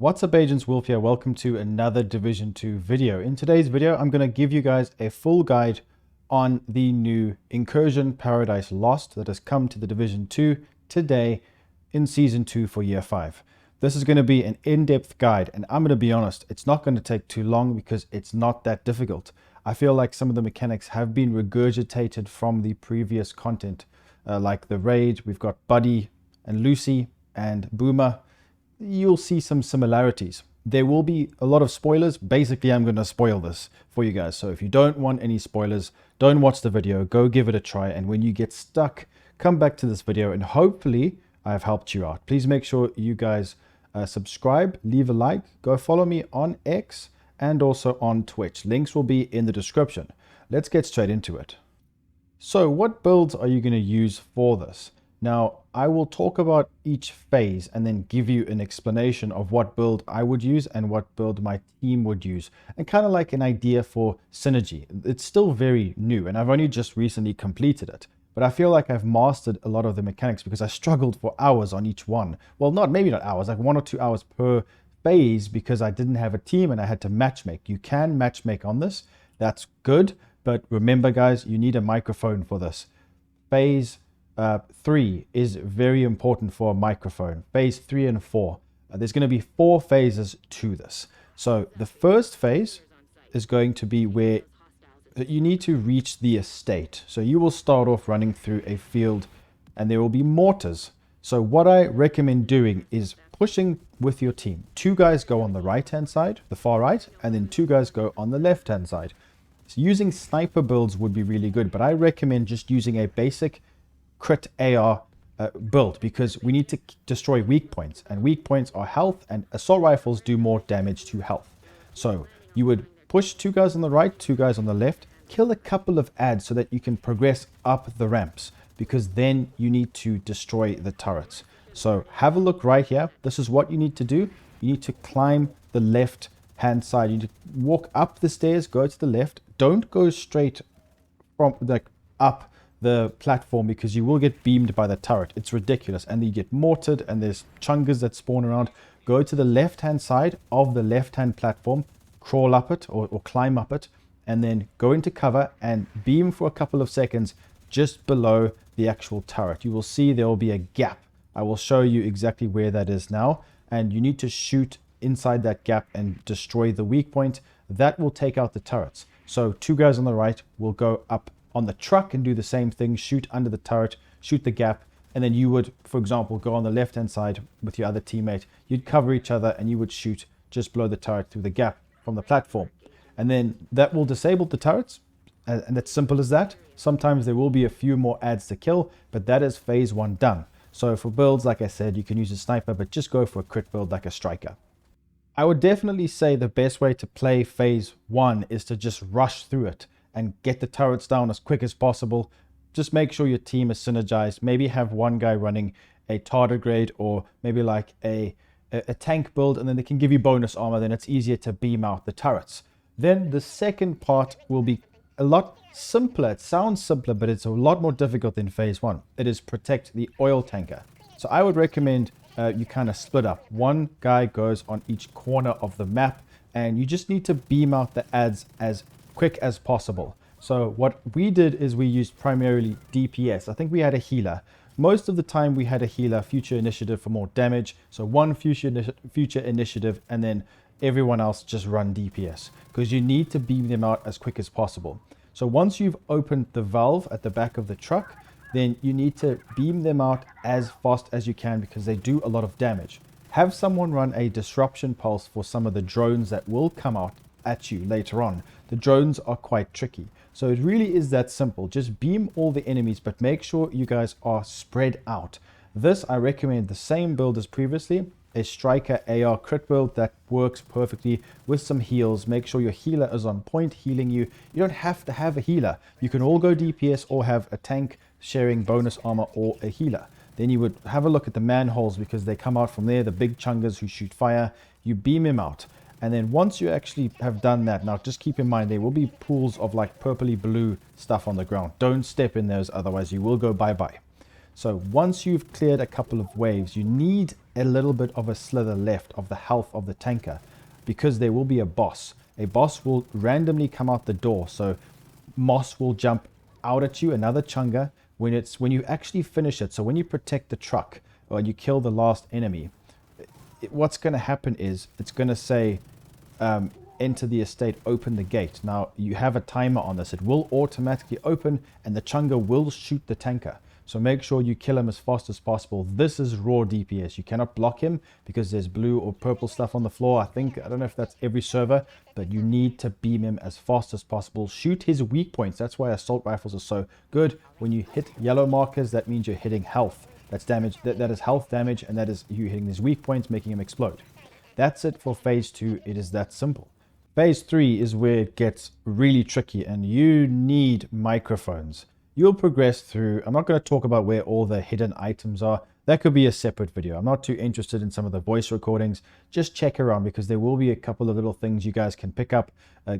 What's up, agents? Wolf here. Welcome to another Division 2 video. In today's video, I'm going to give you guys a full guide on the new Incursion Paradise Lost that has come to the Division 2 today in Season 2 for Year 5. This is going to be an in-depth guide, and I'm going to be honest, it's not going to take too long because it's not that difficult. I feel like some of the mechanics have been regurgitated from the previous content, like the raid. We've got Buddy and Lucy and Boomer. You'll see some similarities. There will be a lot of spoilers. Basically, I'm going to spoil this for you guys. So if you don't want any spoilers, don't watch the video. Go give it a try. And when you get stuck, come back to this video and hopefully I've helped you out. Please make sure you guys subscribe, leave a like, go follow me on X and also on Twitch. Links will be in the description. Let's get straight into it. So what builds are you going to use for this? Now, I will talk about each phase and then give you an explanation of what build I would use and what build my team would use, and kind of like an idea for synergy. It's still very new and I've only just recently completed it, but I feel like I've mastered a lot of the mechanics because I struggled for hours on each one. Well, maybe not hours, like 1 or 2 hours per phase because I didn't have a team and I had to matchmake. You can matchmake on this, that's good, but remember guys, you need a microphone for this. Phase 3 is very important for a microphone. Phase 3 and 4. There's going to be 4 phases to this. So the first phase is going to be where you need to reach the estate. So you will start off running through a field and there will be mortars. So what I recommend doing is pushing with your team. 2 guys go on the right hand side, the far right, and then 2 guys go on the left hand side. So using sniper builds would be really good, but I recommend just using a basic crit AR build because we need to destroy weak points, and weak points are health, and assault rifles do more damage to health. So you would push 2 guys on the right, 2 guys on the left, kill a couple of ads so that you can progress up the ramps, because then you need to destroy the turrets. So have a look right here. This is what you need to do. You need to climb the left hand side. You need to walk up the stairs, go to the left. Don't go straight from like up the platform because you will get beamed by the turret. It's ridiculous, and you get mortared and there's chungas that spawn around. Go to the left hand side of the left hand platform, crawl up it or climb up it, and then go into cover and beam for a couple of seconds just below the actual turret. You will see there will be a gap. I will show you exactly where that is now, and you need to shoot inside that gap and destroy the weak point. That will take out the turrets. So 2 guys on the right will go up on the truck and do the same thing, shoot under the turret, shoot the gap, and then you would, for example, go on the left hand side with your other teammate. You'd cover each other and you would shoot just below the turret through the gap from the platform. And then that will disable the turrets, and it's simple as that. Sometimes there will be a few more ads to kill, but that is phase 1 done. So for builds, like I said, you can use a sniper, but just go for a crit build like a striker. I would definitely say the best way to play phase 1 is to just rush through it and get the turrets down as quick as possible. Just make sure your team is synergized. Maybe have one guy running a tardigrade or maybe like a tank build, and then they can give you bonus armor. Then it's easier to beam out the turrets. Then the second part will be a lot simpler. It sounds simpler, but it's a lot more difficult than phase 1. It is protect the oil tanker. So I would recommend you kind of split up. One guy goes on each corner of the map, and you just need to beam out the ads as quick as possible. So what we did is we used primarily DPS. I think we had a healer. Most of the time we had a healer, future initiative for more damage. So one future initiative, and then everyone else just run DPS because you need to beam them out as quick as possible. So once you've opened the valve at the back of the truck, then you need to beam them out as fast as you can because they do a lot of damage. Have someone run a disruption pulse for some of the drones that will come out at you later on. The drones are quite tricky. So it really is that simple. Just beam all the enemies, but make sure you guys are spread out. This, I recommend the same build as previously, a striker AR crit build that works perfectly with some heals. Make sure your healer is on point healing you. You don't have to have a healer. You can all go DPS or have a tank sharing bonus armor or a healer. Then you would have a look at the manholes because they come out from there, the big chungas who shoot fire. You beam him out. And then once you actually have done that, now just keep in mind there will be pools of like purpley blue stuff on the ground. Don't step in those, otherwise you will go bye-bye. So once you've cleared a couple of waves, you need a little bit of a slither left of the health of the tanker, because there will be a boss. A boss will randomly come out the door. So Moss will jump out at you, another chunga, when you actually finish it. So when you protect the truck or you kill the last enemy, what's going to happen is it's going to say enter the estate, open the gate. Now you have a timer on this. It will automatically open and the chunga will shoot the tanker. So make sure you kill him as fast as possible. This is raw DPS. You cannot block him because there's blue or purple stuff on the floor. I don't know if that's every server, but you need to beam him as fast as possible. Shoot his weak points. That's why assault rifles are so good. When you hit yellow markers, that means you're hitting health. That's damage. That is health damage, and that is you hitting his weak points, making him explode. That's it for phase 2. It is that simple. Phase 3 is where it gets really tricky, and you need microphones. You'll progress through. I'm not going to talk about where all the hidden items are. That could be a separate video. I'm not too interested in some of the voice recordings. Just check around because there will be a couple of little things you guys can pick up.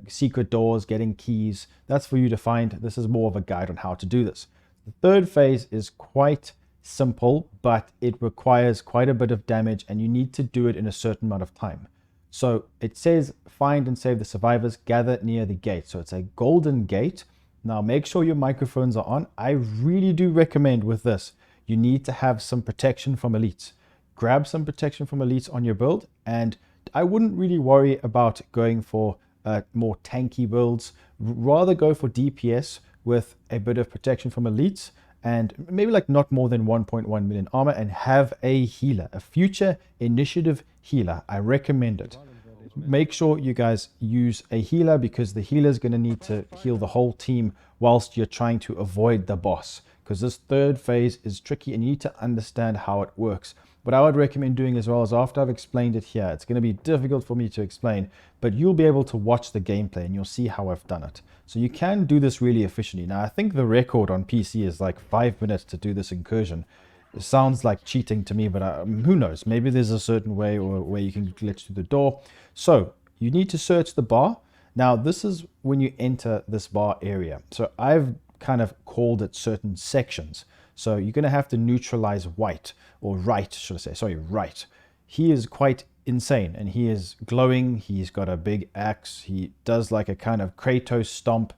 Secret doors, getting keys. That's for you to find. This is more of a guide on how to do this. The third phase is quite simple, but it requires quite a bit of damage and you need to do it in a certain amount of time. So it says find and save the survivors, gather near the gate. So it's a golden gate. Now make sure your microphones are on. I really do recommend with this, you need to have some protection from elites. Grab some protection from elites on your build, and I wouldn't really worry about going for more tanky builds. Rather go for DPS with a bit of protection from elites and maybe like not more than 1.1 million armor, and have a healer, a future initiative healer. I recommend it. Make sure you guys use a healer because the healer is going to need to heal the whole team whilst you're trying to avoid the boss, because this third phase is tricky and you need to understand how it works. What I would recommend doing as well is after I've explained it here, it's going to be difficult for me to explain, but you'll be able to watch the gameplay and you'll see how I've done it. So you can do this really efficiently. Now I think the record on PC is like 5 minutes to do this incursion. It sounds like cheating to me, but who knows? Maybe there's a certain way or where you can glitch through the door. So you need to search the bar. Now this is when you enter this bar area. So I've kind of called it certain sections. So you're going to have to neutralize white, or right, should I say, sorry, right. He is quite insane and he is glowing. He's got a big axe. He does like a kind of Kratos stomp.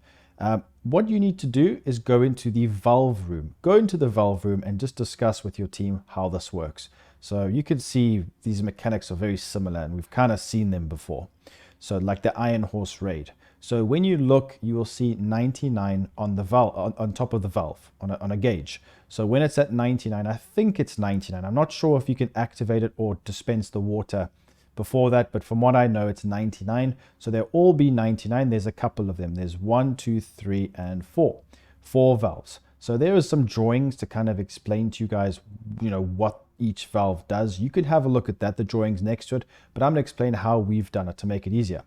What you need to do is go into the valve room. Go into the valve room and just discuss with your team how this works. So you can see these mechanics are very similar and we've kind of seen them before. So like the Iron Horse raid. So when you look, you will see 99 on the valve, on top of the valve, on a gauge. So when it's at 99, I think it's 99. I'm not sure if you can activate it or dispense the water before that, but from what I know, it's 99. So they'll all be 99. There's a couple of them. There's 1, 2, 3, and 4. 4 valves. So there is some drawings to kind of explain to you guys, what each valve does. You could have a look at that, the drawings next to it, but I'm going to explain how we've done it to make it easier.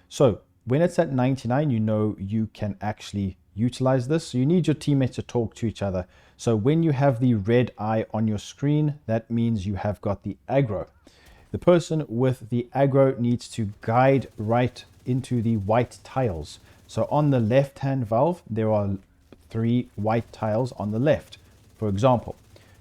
So when it's at 99, you can actually utilize this. So you need your teammates to talk to each other. So when you have the red eye on your screen, that means you have got the aggro. The person with the aggro needs to guide right into the white tiles. So on the left-hand valve, there are 3 white tiles on the left. For example,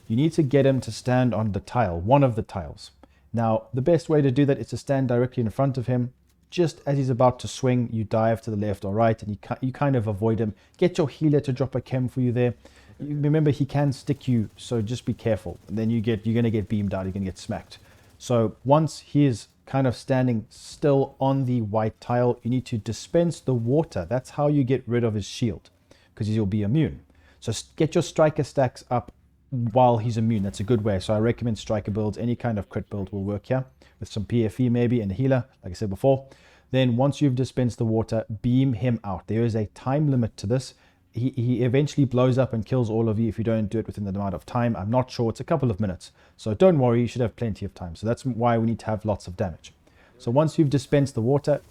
you need to get him to stand on the tile, one of the tiles. Now, the best way to do that is to stand directly in front of him. Just as he's about to swing, you dive to the left or right, and you kind of avoid him. Get your healer to drop a chem for you there. Remember, he can stick you, so just be careful. And then you're going to get beamed out, you're going to get smacked. So once he is kind of standing still on the white tile, you need to dispense the water. That's how you get rid of his shield, because he'll be immune. So get your striker stacks up while he's immune. That's a good way. So I recommend striker builds. Any kind of crit build will work here, with some PFE maybe and a healer, like I said before. Then once you've dispensed the water, beam him out. There is a time limit to this. He eventually blows up and kills all of you if you don't do it within the amount of time. I'm not sure, it's a couple of minutes. So don't worry, you should have plenty of time. So that's why we need to have lots of damage. So once you've dispensed the water,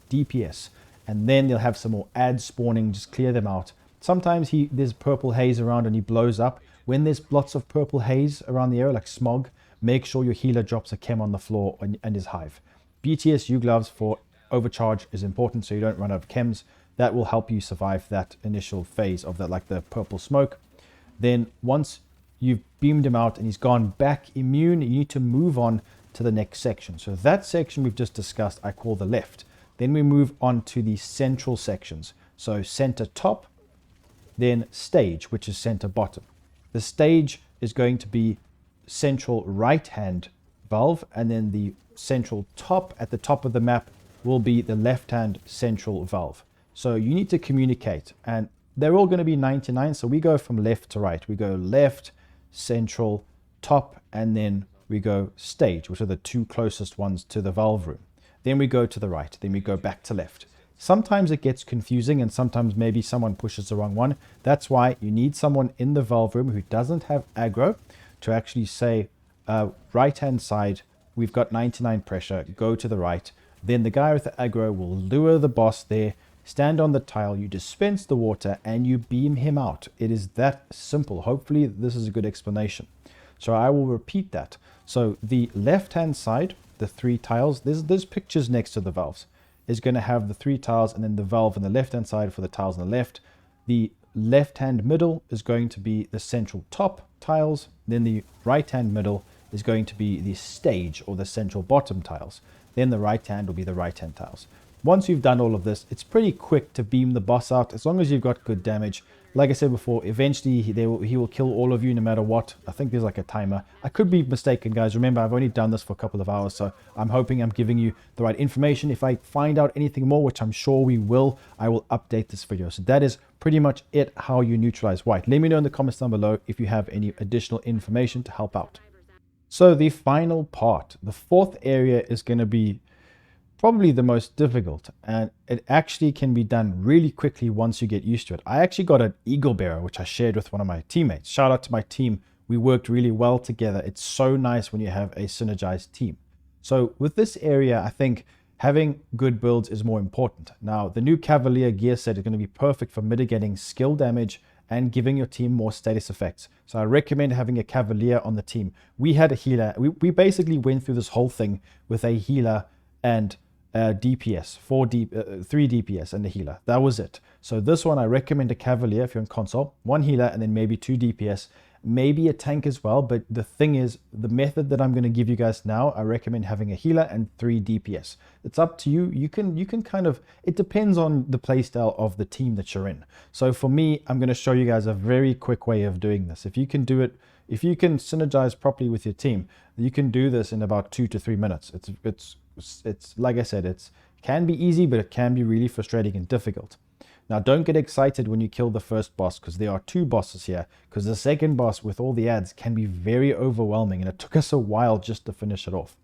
DPS. And then you'll have some more ads spawning, just clear them out. Sometimes there's purple haze around and he blows up. When there's lots of purple haze around the area, like smog, make sure your healer drops a chem on the floor and his hive. BTSU gloves for overcharge is important so you don't run out of chems. That will help you survive that initial phase of that, like the purple smoke. Then once you've beamed him out and he's gone back immune. You need to move on to the next section. So that section we've just discussed, I call the left. Then we move on to the central sections. So center top, then stage, which is center bottom. The stage is going to be central right hand valve, and then the central top at the top of the map will be the left hand central valve. So you need to communicate, and they're all going to be 99. So we go from left to right. We go left, central, top, and then we go stage, which are the two closest ones to the valve room. Then we go to the right, then we go back to left. Sometimes it gets confusing, and sometimes maybe someone pushes the wrong one. That's why you need someone in the valve room who doesn't have aggro to actually say, right hand side, we've got 99 pressure, go to the right. Then the guy with the aggro will lure the boss there, stand on the tile, you dispense the water, and you beam him out. It is that simple. Hopefully this is a good explanation. So I will repeat that. So the left hand side, the three tiles, there's pictures next to the valves, is going to have the three tiles, and then the valve on the left hand side for the tiles on the left. The left hand middle is going to be the central top tiles. Then the right hand middle is going to be the stage or the central bottom tiles. Then the right hand will be the right hand tiles. Once you've done all of this, it's pretty quick to beam the boss out as long as you've got good damage. Like I said before, eventually he will kill all of you no matter what. I think there's like a timer. I could be mistaken, guys. Remember, I've only done this for a couple of hours, so I'm hoping I'm giving you the right information. If I find out anything more, which I'm sure we will, I will update this video. So that is pretty much it, how you neutralize white. Let me know in the comments down below if you have any additional information to help out. So the final part, the fourth area, is going to be probably the most difficult, and it actually can be done really quickly once you get used to it. I actually got an eagle bearer, which I shared with one of my teammates. Shout out to my team. We worked really well together. It's so nice when you have a synergized team. So with this area, I think having good builds is more important. Now, the new Cavalier gear set is going to be perfect for mitigating skill damage and giving your team more status effects. So I recommend having a Cavalier on the team. We had a healer. We basically went through this whole thing with a healer and DPS, 3 DPS and a healer. That was it. So this one, I recommend a Cavalier if you're on console, 1 healer and then maybe 2 DPS, maybe a tank as well. But the thing is, the method that I'm going to give you guys now, I recommend having a healer and 3 DPS. It's up to you. You can kind of, it depends on the playstyle of the team that you're in. So for me, I'm going to show you guys a very quick way of doing this. If you can do it, if you can synergize properly with your team, you can do this in about 2 to 3 minutes. It's like I said, it can be easy, but it can be really frustrating and difficult. Now, don't get excited when you kill the first boss, because there are 2 bosses here, because the second boss with all the ads can be very overwhelming, and it took us a while just to finish it off.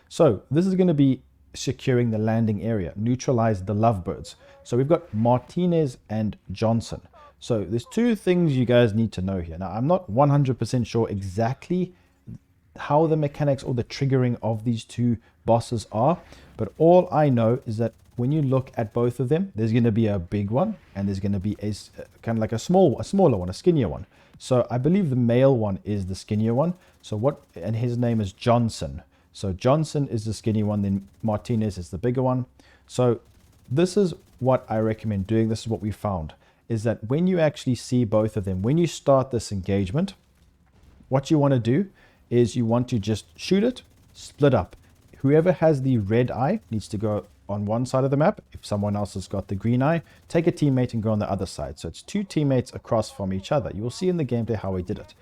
So this is going to be securing the landing area, neutralize the lovebirds. So we've got Martinez and Johnson. So there's 2 things you guys need to know here. Now, I'm not 100% sure exactly how the mechanics or the triggering of these 2 bosses are, but all I know is that when you look at both of them, there's going to be a big one and there's going to be a kind of like a smaller one, a skinnier one. So I believe the male one is the skinnier one. So and his name is Johnson. So Johnson is the skinny one, then Martinez is the bigger one. So this is what I recommend doing. This is what we found, is that when you actually see both of them, when you start this engagement, what you want to do is you want to just shoot it, split up. Whoever has the red eye needs to go on one side of the map. If someone else has got the green eye, take a teammate and go on the other side. So it's 2 teammates across from each other. You will see in the gameplay how we did it.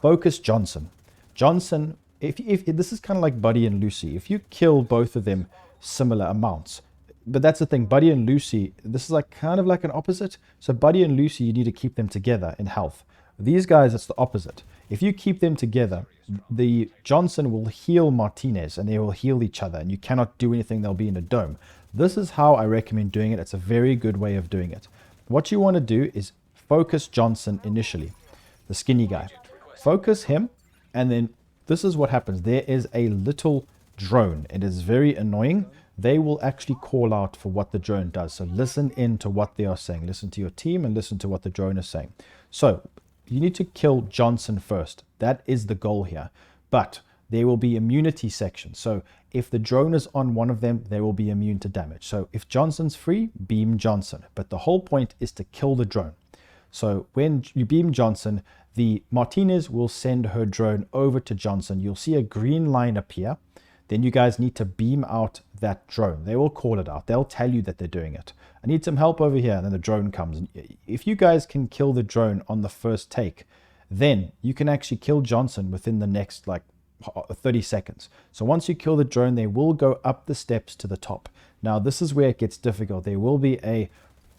Focus Johnson. Johnson, if this is kind of like Buddy and Lucy. If you kill both of them similar amounts, but that's the thing, Buddy and Lucy, this is like kind of like an opposite. So Buddy and Lucy, you need to keep them together in health. These guys, it's the opposite. If you keep them together, the Johnson will heal Martinez and they will heal each other, and you cannot do anything. They'll be in a dome. This is how I recommend doing it. It's a very good way of doing it. What you want to do is focus Johnson initially, the skinny guy. Focus him, and then this is what happens. There is a little drone. It is very annoying. They will actually call out for what the drone does. So listen in to what they are saying. Listen to your team and listen to what the drone is saying. So you need to kill Johnson first. That is the goal here. But there will be immunity sections. So if the drone is on one of them, they will be immune to damage. So if Johnson's free, beam Johnson. But the whole point is to kill the drone. So when you beam Johnson, The Martinez will send her drone over to Johnson. You'll see a green line appear. Then you guys need to beam out that drone. They will call it out. They'll tell you that they're doing it. I need some help over here. And then the drone comes. If you guys can kill the drone on the first take, then you can actually kill Johnson within the next like 30 seconds. So once you kill the drone, they will go up the steps to the top. Now, this is where it gets difficult. There will be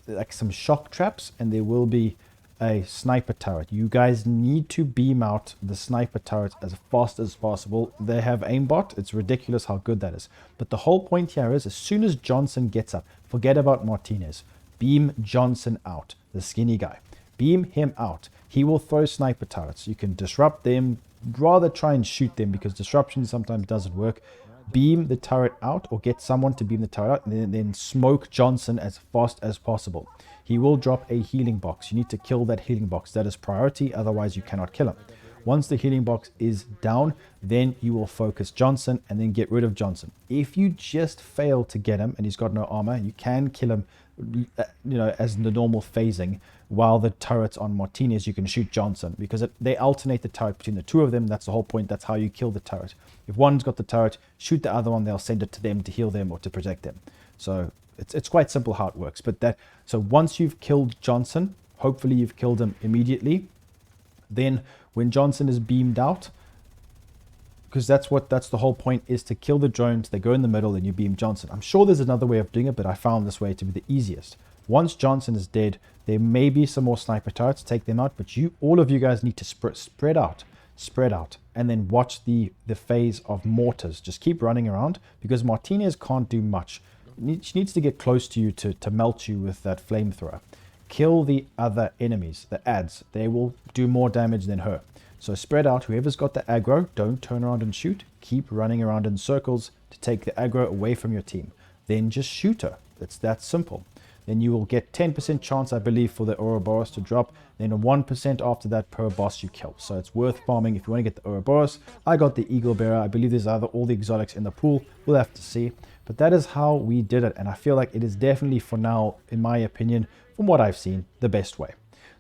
like some shock traps, and there will be a sniper turret. You guys need to beam out the sniper turret as fast as possible. They have aimbot. It's ridiculous how good that is. But the whole point here is, as soon as Johnson gets up, forget about Martinez. Beam Johnson out, the skinny guy. Beam him out. He will throw sniper turrets. You can disrupt them. Rather try and shoot them, because disruption sometimes doesn't work. Beam the turret out, or get someone to beam the turret out, and then smoke Johnson as fast as possible. He will drop a healing box. You need to kill that healing box. That is priority, otherwise you cannot kill him. Once the healing box is down, then you will focus Johnson and then get rid of Johnson. If you just fail to get him and he's got no armor, you can kill him, as the normal phasing. While the turret's on Martinez, you can shoot Johnson, because they alternate the turret between the two of them. That's the whole point. That's how you kill the turret. If one's got the turret, shoot the other one. They'll send it to them to heal them or to protect them. So it's quite simple how it works. So once you've killed Johnson, hopefully you've killed him immediately. Then when Johnson is beamed out, because that's the whole point, is to kill the drones. They go in the middle and you beam Johnson. I'm sure there's another way of doing it, but I found this way to be the easiest. Once Johnson is dead, there may be some more sniper turrets. Take them out, but all of you guys need to spread out, and then watch the phase of mortars. Just keep running around, because Martinez can't do much. She needs to get close to you to melt you with that flamethrower. Kill the other enemies, the ads. They will do more damage than her. So spread out. Whoever's got the aggro, don't turn around and shoot. Keep running around in circles to take the aggro away from your team. Then just shoot her. It's that simple. Then you will get 10% chance, I believe, for the Ouroboros to drop. Then a 1% after that per boss you kill. So it's worth farming if you want to get the Ouroboros. I got the Eagle Bearer. I believe there's all the exotics in the pool. We'll have to see. But that is how we did it. And I feel like it is definitely, for now, in my opinion, from what I've seen, the best way.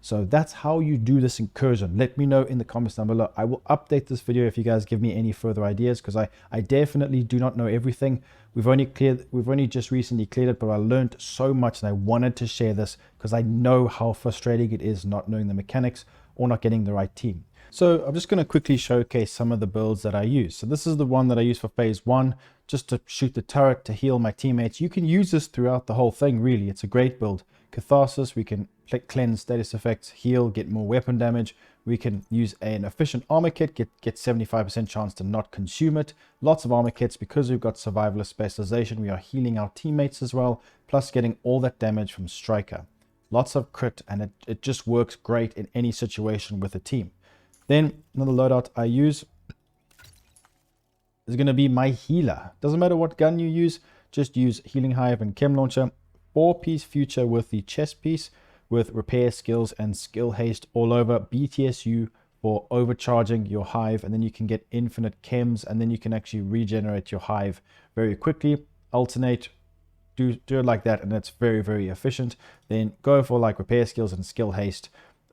So that's how you do this incursion. Let me know in the comments down below. I will update this video if you guys give me any further ideas, because I definitely do not know everything. We've only just recently cleared it, but I learned so much and I wanted to share this because I know how frustrating it is not knowing the mechanics or not getting the right team. So I'm just going to quickly showcase some of the builds that I use. So this is the one that I use for phase 1, just to shoot the turret to heal my teammates. You can use this throughout the whole thing, really. It's a great build. Catharsis, we can cleanse status effects, heal, get more weapon damage. We can use an efficient armor kit, get 75% chance to not consume it. Lots of armor kits, because we've got survivalist specialization. We are healing our teammates as well, plus getting all that damage from Striker. Lots of crit, and it just works great in any situation with a team. Then another loadout I use is going to be my healer. Doesn't matter what gun you use, just use Healing Hive and Chem Launcher. 4-piece future with the chest piece, with repair skills and skill haste all over. BTSU for overcharging your hive, and then you can get infinite chems, and then you can actually regenerate your hive very quickly. Alternate, do it like that, and it's very, very efficient. Then go for like repair skills and skill haste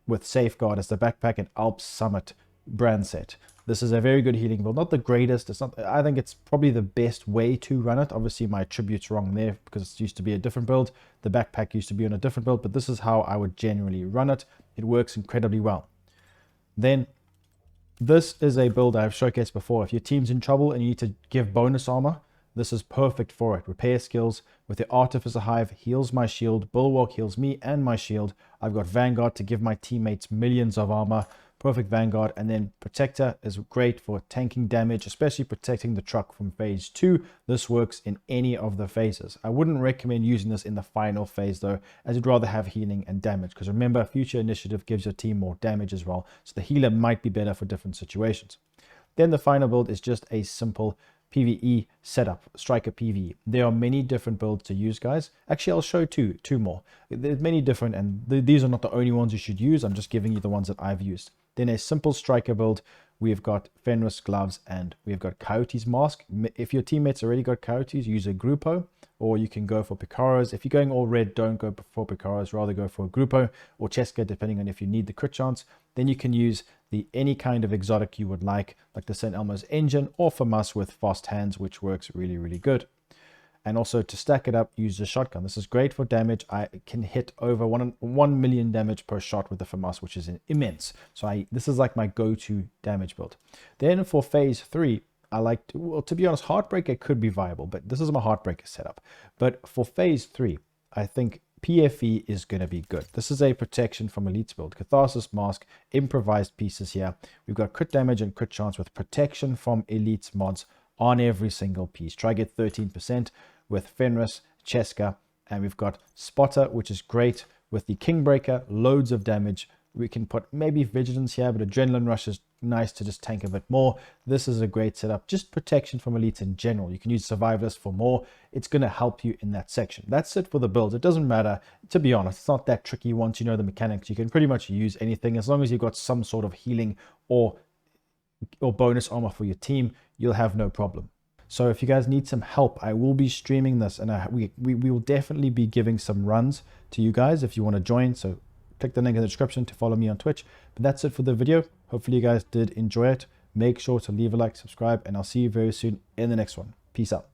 with Safeguard as the backpack and Alps Summit brand set. This is a very good healing build. Not the greatest. It's not. I think it's probably the best way to run it. Obviously, my attribute's wrong there because it used to be a different build. The backpack used to be on a different build, but this is how I would generally run it. It works incredibly well. Then this is a build I've showcased before. If your team's in trouble and you need to give bonus armor, this is perfect for it. Repair skills with the Artificer Hive heals my shield. Bulwark heals me and my shield. I've got Vanguard to give my teammates millions of armor. Perfect Vanguard. And then Protector is great for tanking damage, especially protecting the truck from phase 2. This works in any of the phases. I wouldn't recommend using this in the final phase though, as you'd rather have healing and damage, because remember, future initiative gives your team more damage as well. So the healer might be better for different situations. Then the final build is just a simple PvE setup, Striker PvE. There are many different builds to use, guys. Actually, I'll show two more. There's many different, and these are not the only ones you should use. I'm just giving you the ones that I've used. Then a simple Striker build we've got Fenris gloves, and we've got Coyote's mask. If your teammates already got Coyotes, use a Grupo, or you can go for Picaros. If you're going all red, don't go for Picaros, rather go for a Grupo or Cheska, depending on if you need the crit chance. Then you can use any kind of exotic you would like the St. Elmo's Engine, or FAMAS with fast hands, which works really, really good. And also to stack it up, use the shotgun. This is great for damage. I can hit over 1 million damage per shot with the FAMAS, which is immense. So this is like my go-to damage build. Then for phase 3, I like to, well, to be honest, Heartbreaker could be viable, but this is my Heartbreaker setup. But for phase 3, I think PFE is going to be good. This is a protection from elites build. Catharsis mask, improvised pieces here. We've got crit damage and crit chance with protection from elites mods on every single piece. Try get 13% with Fenris, Cheska, and we've got Spotter, which is great with the Kingbreaker, loads of damage. We can put maybe Vigilance here, but Adrenaline Rush is nice to just tank a bit more. This is a great setup, just protection from elites in general. You can use Survivalist for more. It's going to help you in that section. That's it for the builds. It doesn't matter, to be honest, it's not that tricky once you know the mechanics. You can pretty much use anything as long as you've got some sort of healing or bonus armor for your team, you'll have no problem. So if you guys need some help, I will be streaming this, and we will definitely be giving some runs to you guys if you want to join. So click the link in the description to follow me on Twitch. But that's it for the video. Hopefully you guys did enjoy it. Make sure to leave a like, subscribe, and I'll see you very soon in the next one. Peace out.